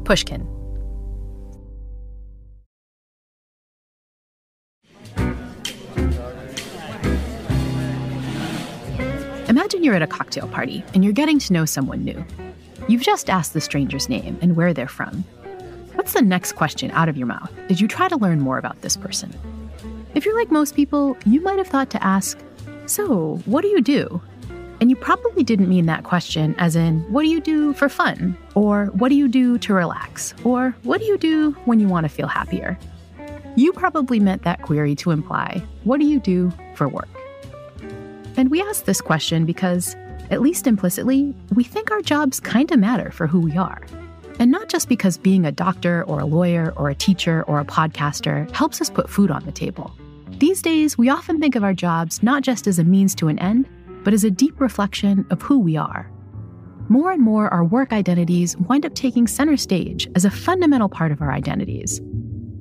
Pushkin. Imagine you're at a cocktail party and you're getting to know someone new. You've just asked the stranger's name and where they're from. What's the next question out of your mouth as you try to learn more about this person? If you're like most people, you might have thought to ask, "So, what do you do?" And you probably didn't mean that question as in, what do you do for fun? Or what do you do to relax? Or what do you do when you want to feel happier? You probably meant that query to imply, what do you do for work? And we ask this question because, at least implicitly, we think our jobs kind of matter for who we are. And not just because being a doctor or a lawyer or a teacher or a podcaster helps us put food on the table. These days, we often think of our jobs not just as a means to an end, but as a deep reflection of who we are. More and more, our work identities wind up taking center stage as a fundamental part of our identities,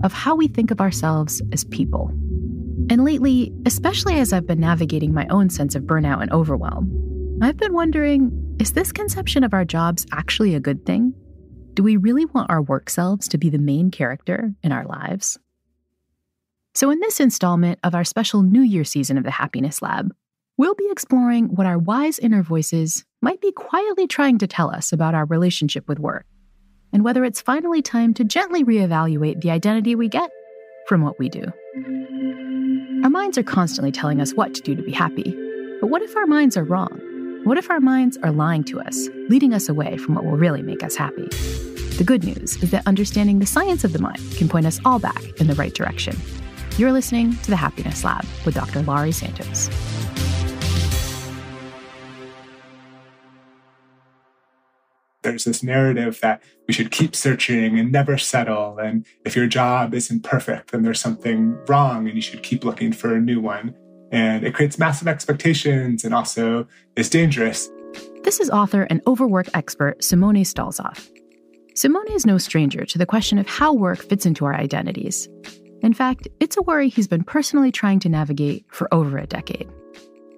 of how we think of ourselves as people. And lately, especially as I've been navigating my own sense of burnout and overwhelm, I've been wondering, is this conception of our jobs actually a good thing? Do we really want our work selves to be the main character in our lives? So in this installment of our special New Year season of the Happiness Lab, we'll be exploring what our wise inner voices might be quietly trying to tell us about our relationship with work, and whether it's finally time to gently reevaluate the identity we get from what we do. Our minds are constantly telling us what to do to be happy, but what if our minds are wrong? What if our minds are lying to us, leading us away from what will really make us happy? The good news is that understanding the science of the mind can point us all back in the right direction. You're listening to the Happiness Lab with Dr. Laurie Santos. There's this narrative that we should keep searching and never settle. And if your job isn't perfect, then there's something wrong and you should keep looking for a new one. And it creates massive expectations and also is dangerous. This is author and overwork expert Simone Stalloff. Simone is no stranger to the question of how work fits into our identities. In fact, it's a worry he's been personally trying to navigate for over a decade.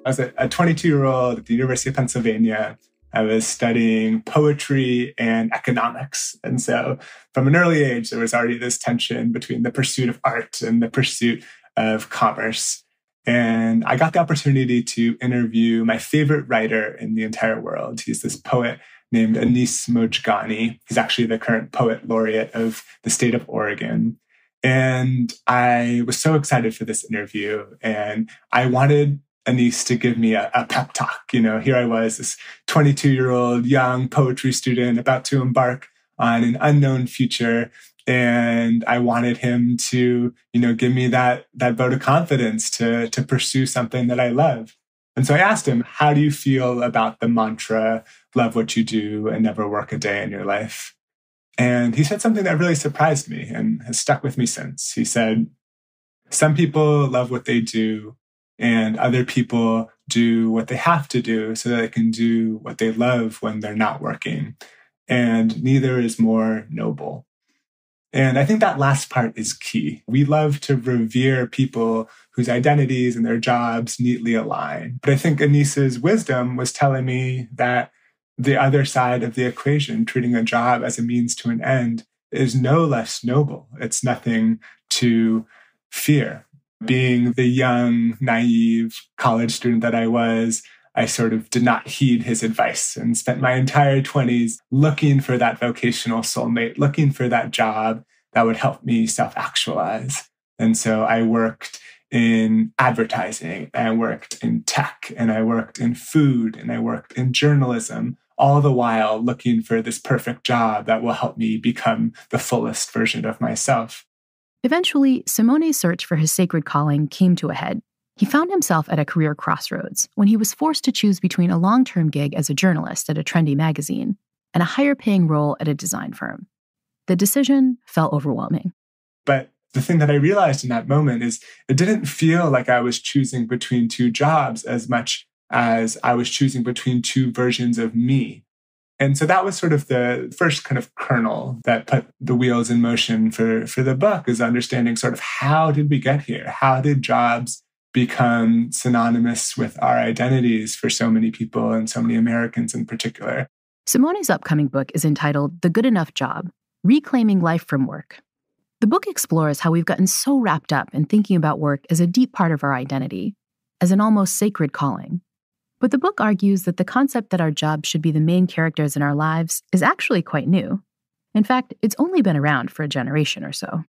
I was a 22-year-old at the University of Pennsylvania. I was studying poetry and economics. And so from an early age, there was already this tension between the pursuit of art and the pursuit of commerce. And I got the opportunity to interview my favorite writer in the entire world. He's this poet named Anis Mojgani. He's actually the current poet laureate of the state of Oregon. And I was so excited for this interview. And I wanted Anis to give me a pep talk. You know, here I was, this 22-year-old young poetry student about to embark on an unknown future. And I wanted him to, give me that vote of confidence to pursue something that I love. And so I asked him, how do you feel about the mantra, love what you do and never work a day in your life? And he said something that really surprised me and has stuck with me since. He said, some people love what they do and other people do what they have to do so that they can do what they love when they're not working. And neither is more noble. And I think that last part is key. We love to revere people whose identities and their jobs neatly align. But I think Anis's wisdom was telling me that the other side of the equation, treating a job as a means to an end, is no less noble. It's nothing to fear. Being the young, naive college student that I was, I sort of did not heed his advice and spent my entire 20s looking for that vocational soulmate, looking for that job that would help me self-actualize. And so I worked in advertising, and I worked in tech, and I worked in food, and I worked in journalism, all the while looking for this perfect job that will help me become the fullest version of myself. Eventually, Simone's search for his sacred calling came to a head. He found himself at a career crossroads when he was forced to choose between a long-term gig as a journalist at a trendy magazine and a higher-paying role at a design firm. The decision felt overwhelming. But the thing that I realized in that moment is it didn't feel like I was choosing between two jobs as much as I was choosing between two versions of me. And so that was sort of the first kind of kernel that put the wheels in motion for the book, is understanding sort of how did we get here? How did jobs become synonymous with our identities for so many people and so many Americans in particular? Simone's upcoming book is entitled The Good Enough Job, Reclaiming Life from Work. The book explores how we've gotten so wrapped up in thinking about work as a deep part of our identity, as an almost sacred calling. But the book argues that the concept that our jobs should be the main characters in our lives is actually quite new. In fact, it's only been around for a generation or so.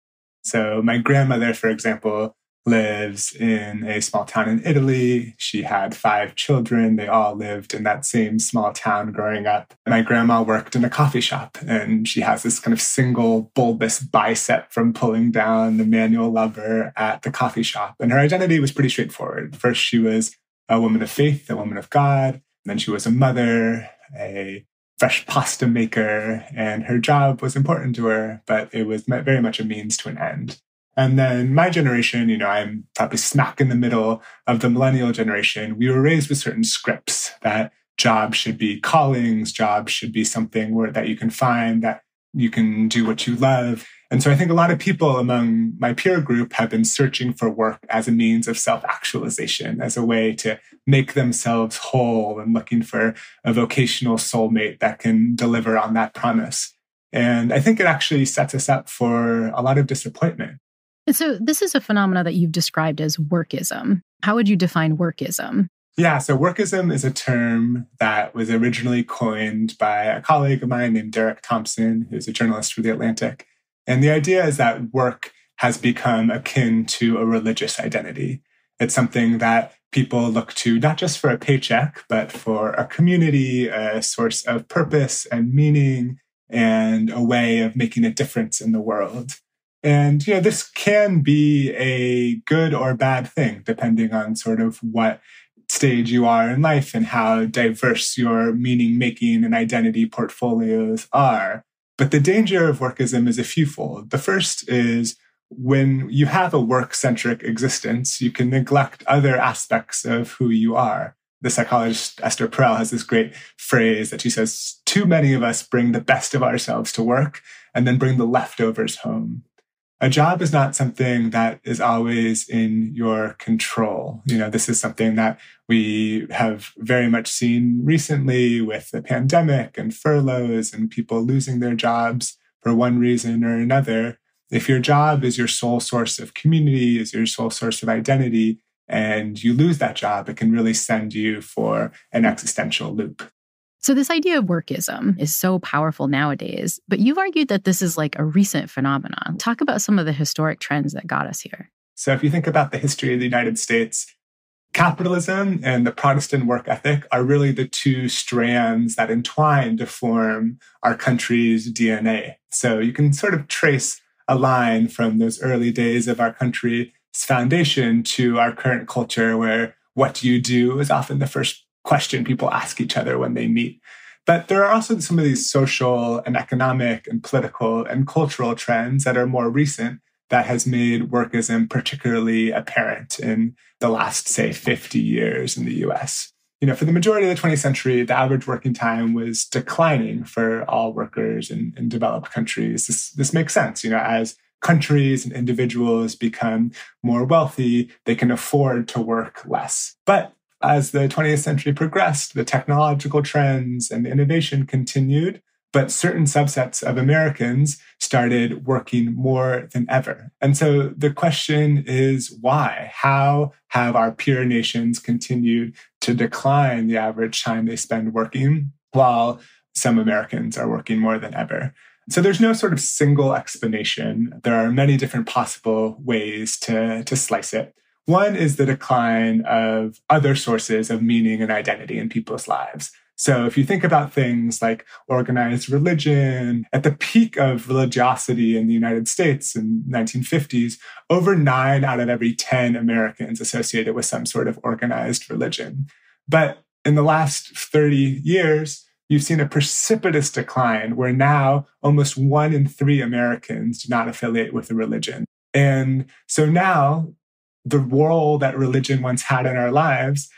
So my grandmother, for example, lives in a small town in Italy. She had 5 children. They all lived in that same small town growing up. My grandma worked in a coffee shop, and she has this kind of single bulbous bicep from pulling down the manual lever at the coffee shop. And her identity was pretty straightforward. First, she was a woman of faith, a woman of God. And then she was a mother, a fresh pasta maker, and her job was important to her, but it was very much a means to an end. And then my generation, I'm probably smack in the middle of the millennial generation. We were raised with certain scripts that jobs should be callings, jobs should be something that you can find, that you can do what you love. And so I think a lot of people among my peer group have been searching for work as a means of self-actualization, as a way to make themselves whole and looking for a vocational soulmate that can deliver on that promise. And I think it actually sets us up for a lot of disappointment. And so this is a phenomenon that you've described as workism. How would you define workism? Yeah, so workism is a term that was originally coined by a colleague of mine named Derek Thompson, who's a journalist for The Atlantic. And the idea is that work has become akin to a religious identity. It's something that people look to not just for a paycheck, but for a community, a source of purpose and meaning, and a way of making a difference in the world. And, this can be a good or bad thing, depending on sort of what stage you are in life and how diverse your meaning-making and identity portfolios are. But the danger of workism is a fewfold. The first is when you have a work-centric existence, you can neglect other aspects of who you are. The psychologist Esther Perel has this great phrase that she says, too many of us bring the best of ourselves to work and then bring the leftovers home. A job is not something that is always in your control. This is something that we have very much seen recently with the pandemic and furloughs and people losing their jobs for one reason or another. If your job is your sole source of community, is your sole source of identity, and you lose that job, it can really send you for an existential loop. So this idea of workism is so powerful nowadays, but you've argued that this is like a recent phenomenon. Talk about some of the historic trends that got us here. So if you think about the history of the United States, capitalism and the Protestant work ethic are really the two strands that entwine to form our country's DNA. So you can sort of trace a line from those early days of our country's foundation to our current culture, where what do you do is often the first question people ask each other when they meet. But there are also some of these social and economic and political and cultural trends that are more recent that has made workism particularly apparent in the last, say, 50 years in the US. For the majority of the 20th century, the average working time was declining for all workers in developed countries. This makes sense. As countries and individuals become more wealthy, they can afford to work less. But as the 20th century progressed, the technological trends and the innovation continued, but certain subsets of Americans started working more than ever. And so the question is why? How have our peer nations continued to decline the average time they spend working, while some Americans are working more than ever? So there's no sort of single explanation. There are many different possible ways to slice it. One is the decline of other sources of meaning and identity in people's lives. So if you think about things like organized religion, at the peak of religiosity in the United States in the 1950s, over 9 out of every 10 Americans associated with some sort of organized religion. But in the last 30 years, you've seen a precipitous decline where now almost 1 in 3 Americans do not affiliate with a religion. And so now the role that religion once had in our lives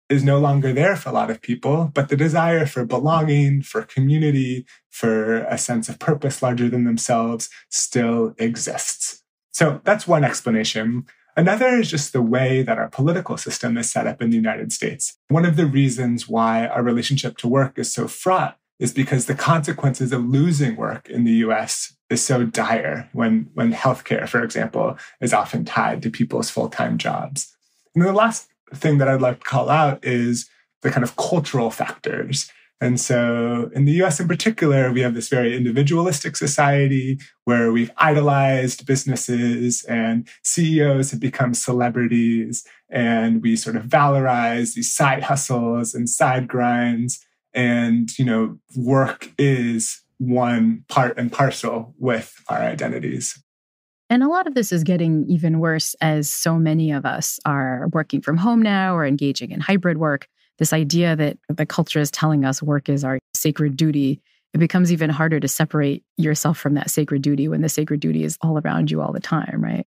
is no longer there for a lot of people, but the desire for belonging, for community, for a sense of purpose larger than themselves still exists. So that's one explanation. Another is just the way that our political system is set up in the United States. One of the reasons why our relationship to work is so fraught is because the consequences of losing work in the US is so dire when healthcare, for example, is often tied to people's full-time jobs. And the last thing that I'd like to call out is the kind of cultural factors. And so in the US in particular, we have this very individualistic society where we've idolized businesses and CEOs have become celebrities, and we sort of valorize these side hustles and side grinds. And, work is one part and parcel with our identities. And a lot of this is getting even worse as so many of us are working from home now or engaging in hybrid work. This idea that the culture is telling us work is our sacred duty, it becomes even harder to separate yourself from that sacred duty when the sacred duty is all around you all the time, right?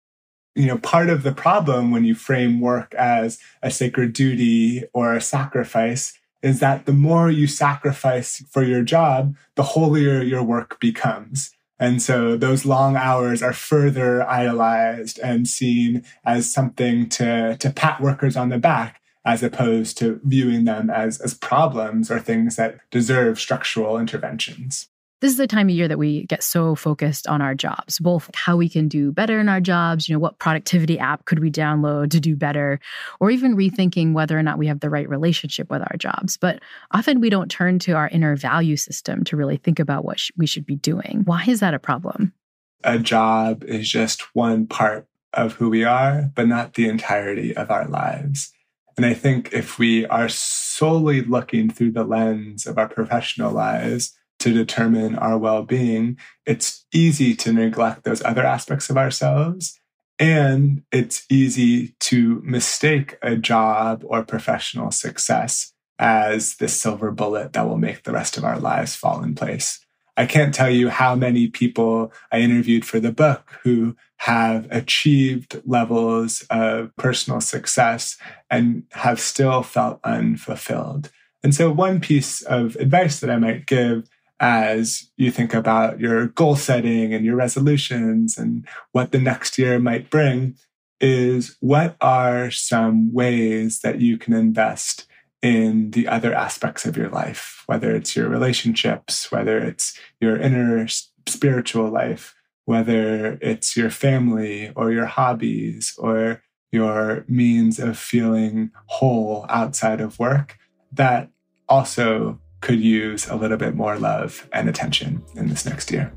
Part of the problem when you frame work as a sacred duty or a sacrifice is that the more you sacrifice for your job, the holier your work becomes. And so those long hours are further idolized and seen as something to pat workers on the back, as opposed to viewing them as problems or things that deserve structural interventions. This is the time of year that we get so focused on our jobs, both how we can do better in our jobs, what productivity app could we download to do better, or even rethinking whether or not we have the right relationship with our jobs. But often we don't turn to our inner value system to really think about what we should be doing. Why is that a problem? A job is just one part of who we are, but not the entirety of our lives. And I think if we are solely looking through the lens of our professional lives to determine our well-being, it's easy to neglect those other aspects of ourselves. And it's easy to mistake a job or professional success as the silver bullet that will make the rest of our lives fall in place. I can't tell you how many people I interviewed for the book who have achieved levels of personal success and have still felt unfulfilled. And so one piece of advice that I might give as you think about your goal setting and your resolutions and what the next year might bring is, what are some ways that you can invest in the other aspects of your life, whether it's your relationships, whether it's your inner spiritual life, whether it's your family or your hobbies or your means of feeling whole outside of work, that also could use a little bit more love and attention in this next year.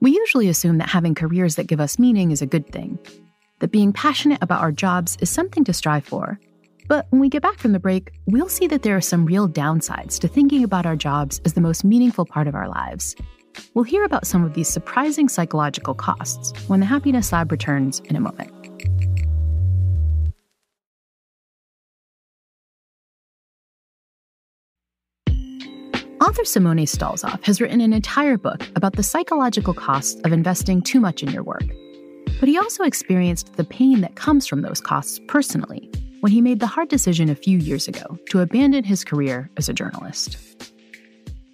We usually assume that having careers that give us meaning is a good thing, that being passionate about our jobs is something to strive for. But when we get back from the break, we'll see that there are some real downsides to thinking about our jobs as the most meaningful part of our lives. We'll hear about some of these surprising psychological costs when the Happiness Lab returns in a moment. Author Simone Stalloff has written an entire book about the psychological costs of investing too much in your work. But he also experienced the pain that comes from those costs personally when he made the hard decision a few years ago to abandon his career as a journalist.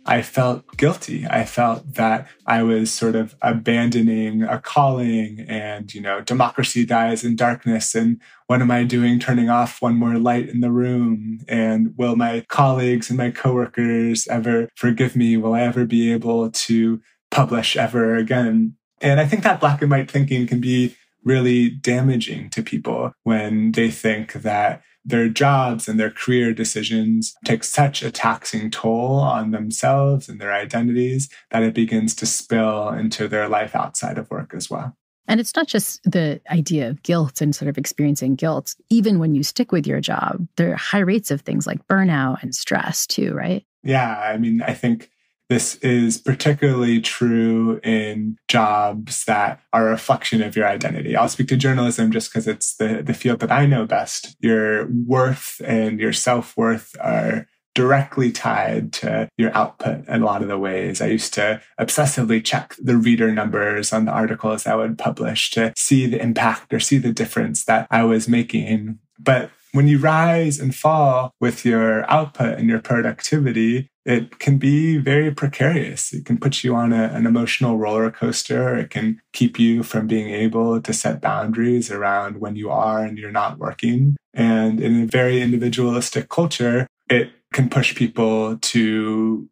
I felt guilty. I felt that I was sort of abandoning a calling and, democracy dies in darkness. And what am I doing turning off one more light in the room? And will my colleagues and my coworkers ever forgive me? Will I ever be able to publish ever again? And I think that black and white thinking can be really damaging to people when they think that their jobs and their career decisions take such a taxing toll on themselves and their identities that it begins to spill into their life outside of work as well. And it's not just the idea of guilt and sort of experiencing guilt. Even when you stick with your job, there are high rates of things like burnout and stress too, right? Yeah, I think this is particularly true in jobs that are a reflection of your identity. I'll speak to journalism just because it's the field that I know best. Your worth and your self-worth are directly tied to your output in a lot of the ways. I used to obsessively check the reader numbers on the articles I would publish to see the impact or see the difference that I was making. But when you rise and fall with your output and your productivity, it can be very precarious. It can put you on an emotional roller coaster. It can keep you from being able to set boundaries around when you are and you're not working. And in a very individualistic culture, it can push people to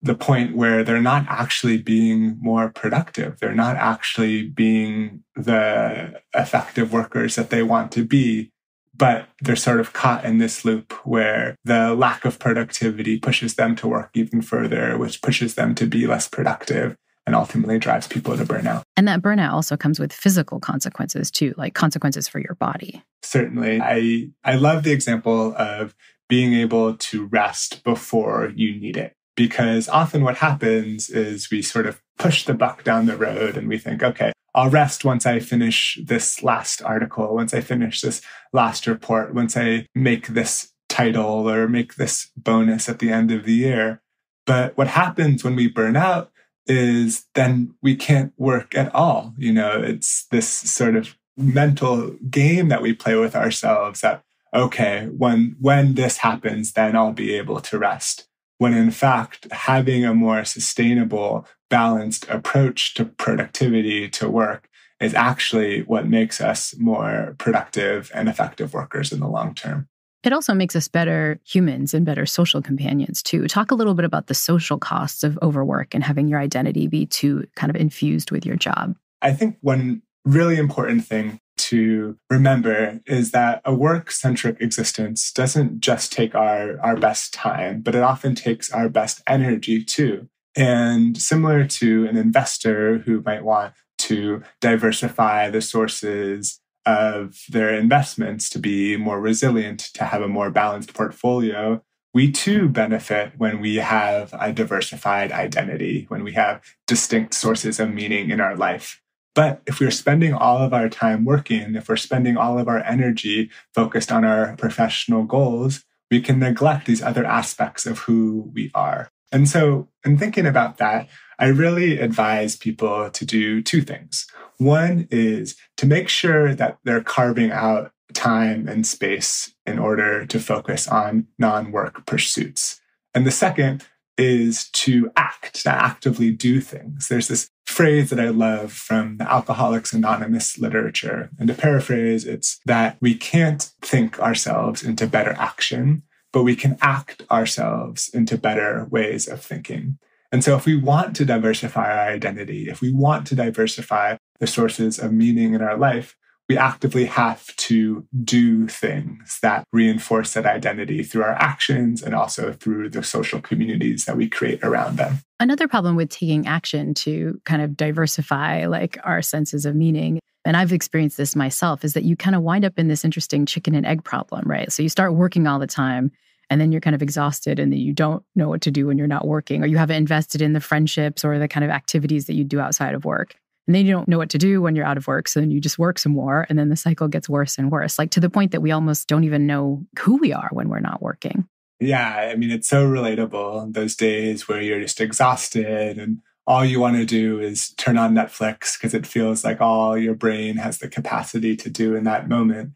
the point where they're not actually being more productive. They're not actually being the effective workers that they want to be, but they're sort of caught in this loop where the lack of productivity pushes them to work even further, which pushes them to be less productive and ultimately drives people to burnout. And that burnout also comes with physical consequences too, like consequences for your body. Certainly. I love the example of being able to rest before you need it. Because often what happens is we sort of push the buck down the road and we think, okay, I'll rest once I finish this last article, once I finish this last report, once I make this title or make this bonus at the end of the year. But what happens when we burn out is then we can't work at all. It's this sort of mental game that we play with ourselves that, okay, when this happens, then I'll be able to rest. When in fact, having a more sustainable, balanced approach to productivity, to work, is actually what makes us more productive and effective workers in the long term. It also makes us better humans and better social companions too. Talk a little bit about the social costs of overwork and having your identity be too kind of infused with your job. I think one really important thing to remember is that a work-centric existence doesn't just take our best time, but it often takes our best energy too. And similar to an investor who might want to diversify the sources of their investments to be more resilient, to have a more balanced portfolio, we too benefit when we have a diversified identity, when we have distinct sources of meaning in our life. But if we're spending all of our time working, if we're spending all of our energy focused on our professional goals, we can neglect these other aspects of who we are. And so in thinking about that, I really advise people to do two things. One is to make sure that they're carving out time and space in order to focus on non-work pursuits. And the second is to actively do things. There's this phrase that I love from the Alcoholics Anonymous literature. And to paraphrase, it's that we can't think ourselves into better action, but we can act ourselves into better ways of thinking. And so if we want to diversify our identity, if we want to diversify the sources of meaning in our life, we actively have to do things that reinforce that identity through our actions and also through the social communities that we create around them. Another problem with taking action to kind of diversify like our senses of meaning, and I've experienced this myself, is that you kind of wind up in this interesting chicken and egg problem, right? So you start working all the time and then you're kind of exhausted and then you don't know what to do when you're not working, or you haven't invested in the friendships or the kind of activities that you do outside of work. And then you don't know what to do when you're out of work. So then you just work some more. And then the cycle gets worse and worse, like to the point that we almost don't even know who we are when we're not working. Yeah, I mean, it's so relatable. Those days where you're just exhausted and all you want to do is turn on Netflix because it feels like all your brain has the capacity to do in that moment.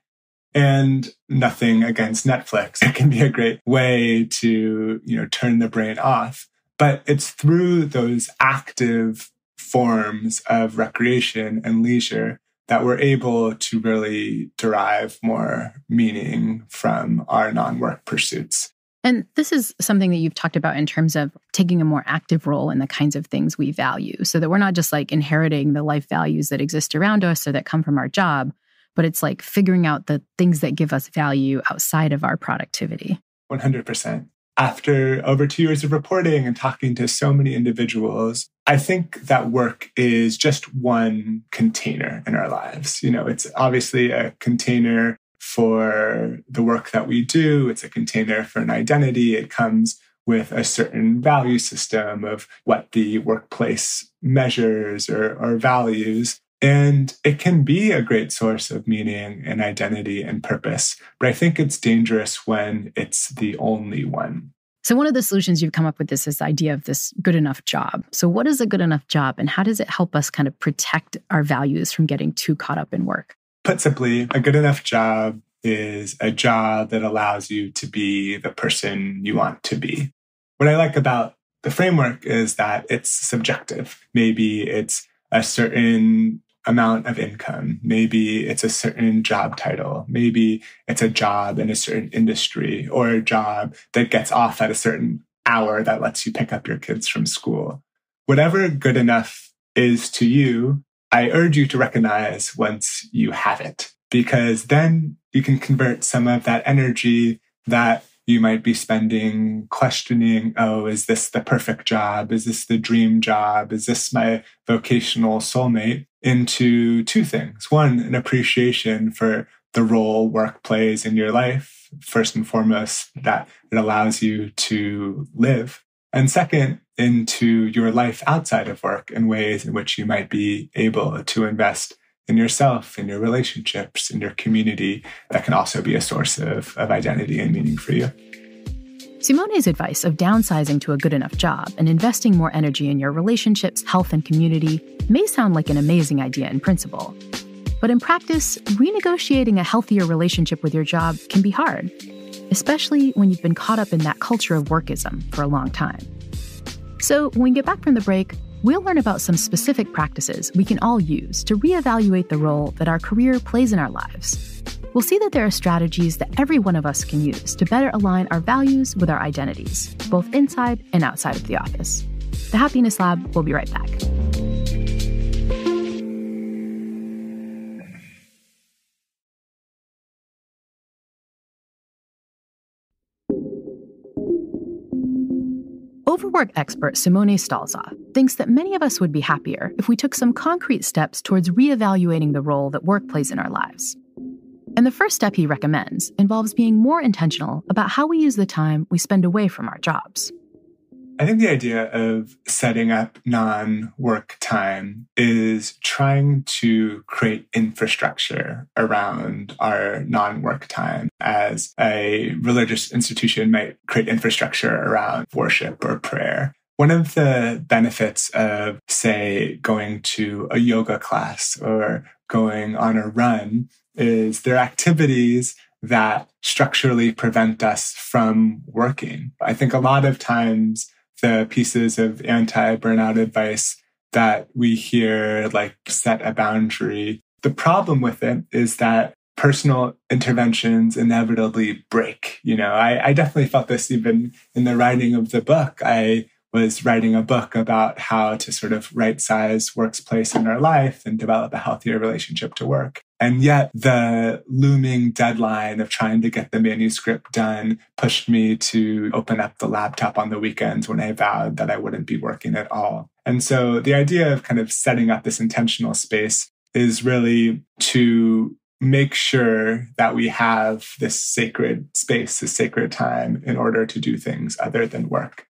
And nothing against Netflix. It can be a great way to, turn the brain off. But it's through those active forms of recreation and leisure that we're able to really derive more meaning from our non-work pursuits. And this is something that you've talked about in terms of taking a more active role in the kinds of things we value, so that we're not just like inheriting the life values that exist around us or that come from our job, but it's like figuring out the things that give us value outside of our productivity. 100%. After over 2 years of reporting and talking to so many individuals, I think that work is just one container in our lives. It's obviously a container for the work that we do. It's a container for an identity. It comes with a certain value system of what the workplace measures or values. And it can be a great source of meaning and identity and purpose. But I think it's dangerous when it's the only one. So one of the solutions you've come up with is this idea of this good enough job. So what is a good enough job and how does it help us kind of protect our values from getting too caught up in work? Put simply, a good enough job is a job that allows you to be the person you want to be. What I like about the framework is that it's subjective. Maybe it's a certain amount of income. Maybe it's a certain job title. Maybe it's a job in a certain industry or a job that gets off at a certain hour that lets you pick up your kids from school. Whatever good enough is to you, I urge you to recognize once you have it, because then you can convert some of that energy that you might be spending questioning, oh, is this the perfect job? Is this the dream job? Is this my vocational soulmate? Into two things. One, an appreciation for the role work plays in your life. First and foremost, that it allows you to live. And second, into your life outside of work in ways in which you might be able to invest in yourself, in your relationships, in your community. That can also be a source of identity and meaning for you. Simone's advice of downsizing to a good enough job and investing more energy in your relationships, health, and community may sound like an amazing idea in principle. But in practice, renegotiating a healthier relationship with your job can be hard, especially when you've been caught up in that culture of workism for a long time. So when we get back from the break, we'll learn about some specific practices we can all use to reevaluate the role that our career plays in our lives. We'll see that there are strategies that every one of us can use to better align our values with our identities, both inside and outside of the office. The Happiness Lab will be right back. Overwork expert Simone Stalloff thinks that many of us would be happier if we took some concrete steps towards reevaluating the role that work plays in our lives. And the first step he recommends involves being more intentional about how we use the time we spend away from our jobs. I think the idea of setting up non-work time is trying to create infrastructure around our non-work time, as a religious institution might create infrastructure around worship or prayer. One of the benefits of, say, going to a yoga class or going on a run is there are activities that structurally prevent us from working. I think a lot of times the pieces of anti-burnout advice that we hear, like set a boundary, the problem with it is that personal interventions inevitably break. I definitely felt this even in the writing of the book. I was writing a book about how to sort of right-size work's place in our life and develop a healthier relationship to work. And yet the looming deadline of trying to get the manuscript done pushed me to open up the laptop on the weekends when I vowed that I wouldn't be working at all. And so the idea of kind of setting up this intentional space is really to make sure that we have this sacred space, this sacred time in order to do things other than work.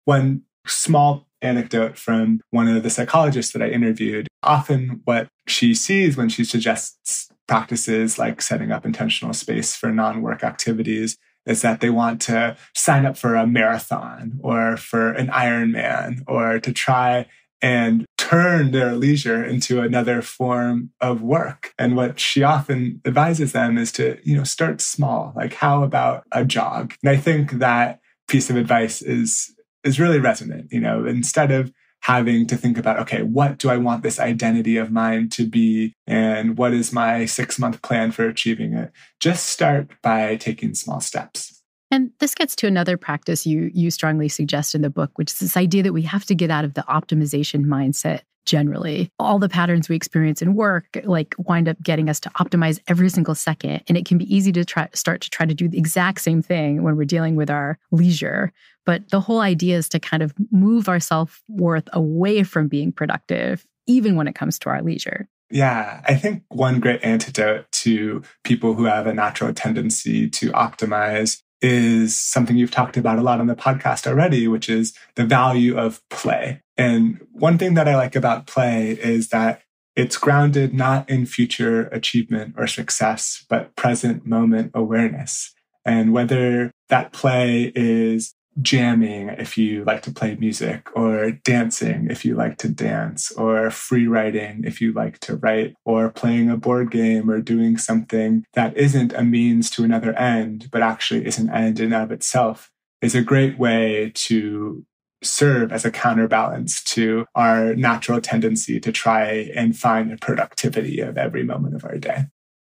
One small anecdote from one of the psychologists that I interviewed. Often what she sees when she suggests practices like setting up intentional space for non-work activities is that they want to sign up for a marathon or for an Ironman or to try and turn their leisure into another form of work. And what she often advises them is to, start small. Like, how about a jog? And I think that piece of advice is really resonant. Instead of having to think about, okay, what do I want this identity of mine to be? And what is my 6-month plan for achieving it? Just start by taking small steps. And this gets to another practice you strongly suggest in the book, which is this idea that we have to get out of the optimization mindset generally. All the patterns we experience in work wind up getting us to optimize every single second. And it can be easy to start to do the exact same thing when we're dealing with our leisure. But the whole idea is to kind of move our self-worth away from being productive, even when it comes to our leisure. Yeah, I think one great antidote to people who have a natural tendency to optimize is something you've talked about a lot on the podcast already, which is the value of play. And one thing that I like about play is that it's grounded not in future achievement or success, but present moment awareness. And whether that play is jamming if you like to play music, or dancing if you like to dance, or free writing if you like to write, or playing a board game, or doing something that isn't a means to another end, but actually is an end in of itself, is a great way to serve as a counterbalance to our natural tendency to try and find the productivity of every moment of our day.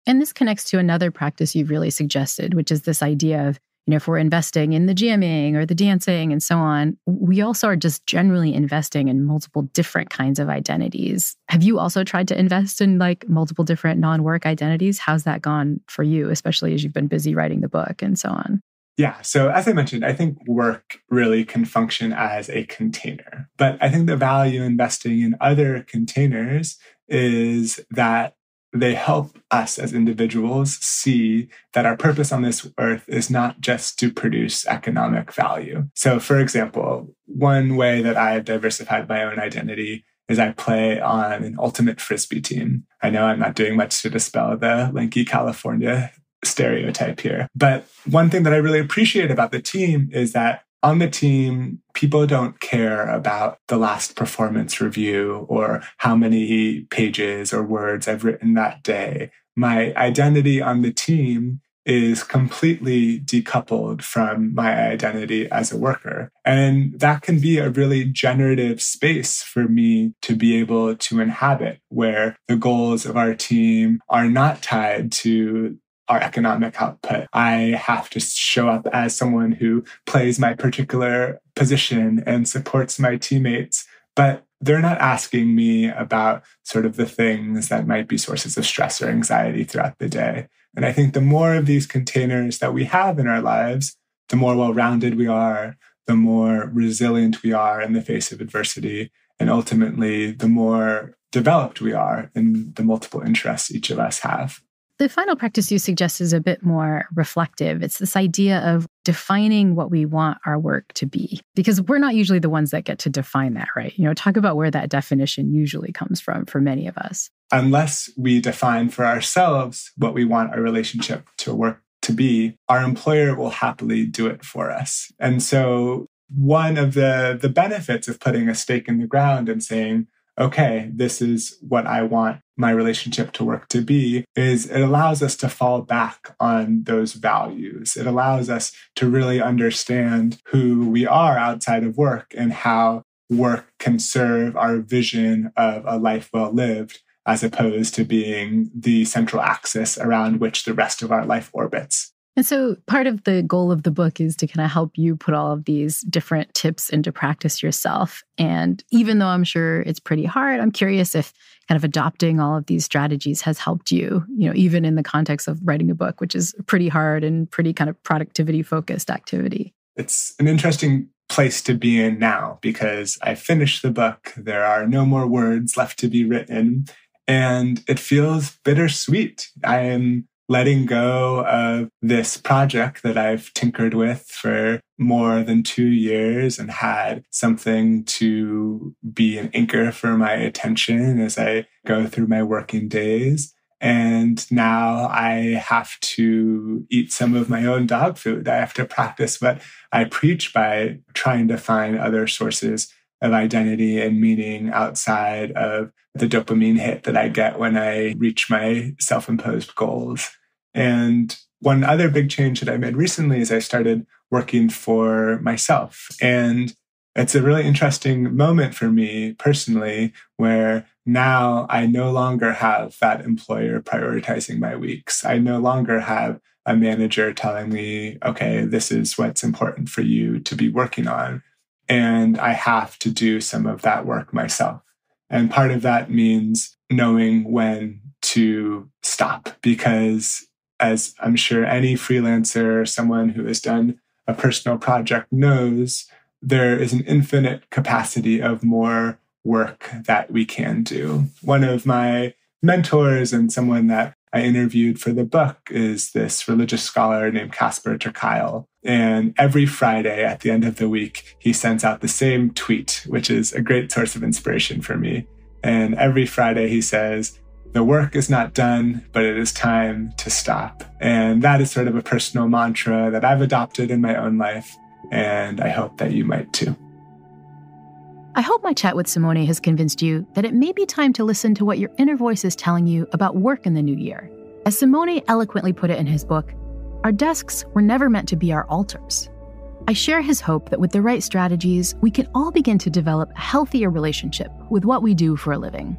And this connects to another practice you've really suggested, which is this idea of if we're investing in the jamming or the dancing and so on, we also are just generally investing in multiple different kinds of identities. Have you also tried to invest in like multiple different non-work identities? How's that gone for you, especially as you've been busy writing the book and so on? Yeah. So as I mentioned, I think work really can function as a container. But I think the value investing in other containers is that they help us as individuals see that our purpose on this earth is not just to produce economic value. So for example, one way that I've diversified my own identity is I play on an ultimate Frisbee team. I know I'm not doing much to dispel the lanky California stereotype here. But one thing that I really appreciate about the team is that on the team, people don't care about the last performance review or how many pages or words I've written that day. My identity on the team is completely decoupled from my identity as a worker. And that can be a really generative space for me to be able to inhabit, where the goals of our team are not tied to our economic output. I have to show up as someone who plays my particular position and supports my teammates, but they're not asking me about sort of the things that might be sources of stress or anxiety throughout the day. And I think the more of these containers that we have in our lives, the more well-rounded we are, the more resilient we are in the face of adversity, and ultimately, the more developed we are in the multiple interests each of us have. The final practice you suggest is a bit more reflective. It's this idea of defining what we want our work to be, because we're not usually the ones that get to define that, right? Talk about where that definition usually comes from for many of us. Unless we define for ourselves what we want our relationship to work to be, our employer will happily do it for us. And so one of the benefits of putting a stake in the ground and saying, okay, this is what I want my relationship to work to be, is it allows us to fall back on those values. It allows us to really understand who we are outside of work and how work can serve our vision of a life well lived, as opposed to being the central axis around which the rest of our life orbits. And so part of the goal of the book is to kind of help you put all of these different tips into practice yourself. And even though I'm sure it's pretty hard, I'm curious if kind of adopting all of these strategies has helped you, even in the context of writing a book, which is pretty hard and pretty kind of productivity focused activity. It's an interesting place to be in now because I finished the book. There are no more words left to be written, and it feels bittersweet. I am letting go of this project that I've tinkered with for more than 2 years and had something to be an anchor for my attention as I go through my working days. And now I have to eat some of my own dog food. I have to practice what I preach by trying to find other sources of identity and meaning outside of the dopamine hit that I get when I reach my self-imposed goals. And one other big change that I made recently is I started working for myself. And it's a really interesting moment for me personally, where now I no longer have that employer prioritizing my weeks. I no longer have a manager telling me, okay, this is what's important for you to be working on. And I have to do some of that work myself. And part of that means knowing when to stop, because as I'm sure any freelancer or someone who has done a personal project knows, there is an infinite capacity of more work that we can do. One of my mentors and someone that I interviewed for the book is this religious scholar named Casper ter Kuile. And every Friday at the end of the week, he sends out the same tweet, which is a great source of inspiration for me. And every Friday he says, "The work is not done, but it is time to stop." And that is sort of a personal mantra that I've adopted in my own life, and I hope that you might too. I hope my chat with Simone has convinced you that it may be time to listen to what your inner voice is telling you about work in the new year. As Simone eloquently put it in his book, our desks were never meant to be our altars. I share his hope that with the right strategies, we can all begin to develop a healthier relationship with what we do for a living.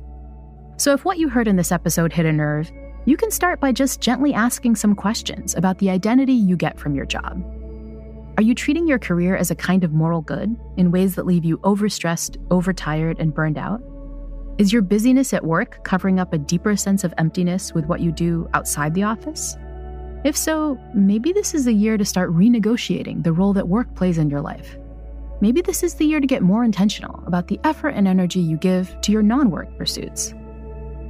So if what you heard in this episode hit a nerve, you can start by just gently asking some questions about the identity you get from your job. Are you treating your career as a kind of moral good in ways that leave you overstressed, overtired, and burned out? Is your busyness at work covering up a deeper sense of emptiness with what you do outside the office? If so, maybe this is the year to start renegotiating the role that work plays in your life. Maybe this is the year to get more intentional about the effort and energy you give to your non-work pursuits.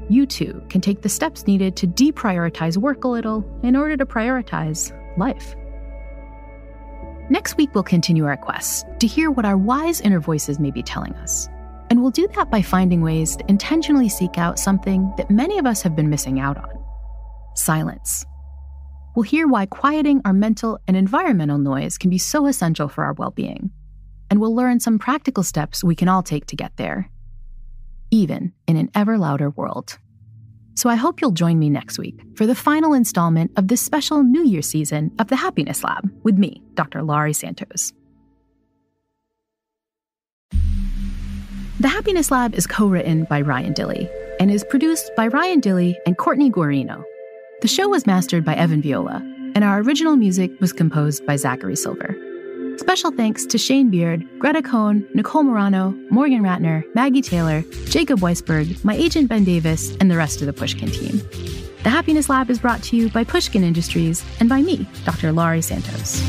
You too can take the steps needed to deprioritize work a little in order to prioritize life. Next week, we'll continue our quest to hear what our wise inner voices may be telling us. And we'll do that by finding ways to intentionally seek out something that many of us have been missing out on: silence. We'll hear why quieting our mental and environmental noise can be so essential for our well-being. And we'll learn some practical steps we can all take to get there, even in an ever louder world. So I hope you'll join me next week for the final installment of this special New Year season of the Happiness Lab with me, Dr. Laurie Santos. The Happiness Lab is co-written by Ryan Dilley and is produced by Ryan Dilley and Courtney Guarino. The show was mastered by Evan Viola, and our original music was composed by Zachary Silver. Special thanks to Shane Beard, Greta Cohen, Nicole Morano, Morgan Ratner, Maggie Taylor, Jacob Weisberg, my agent Ben Davis, and the rest of the Pushkin team. The Happiness Lab is brought to you by Pushkin Industries and by me, Dr. Laurie Santos.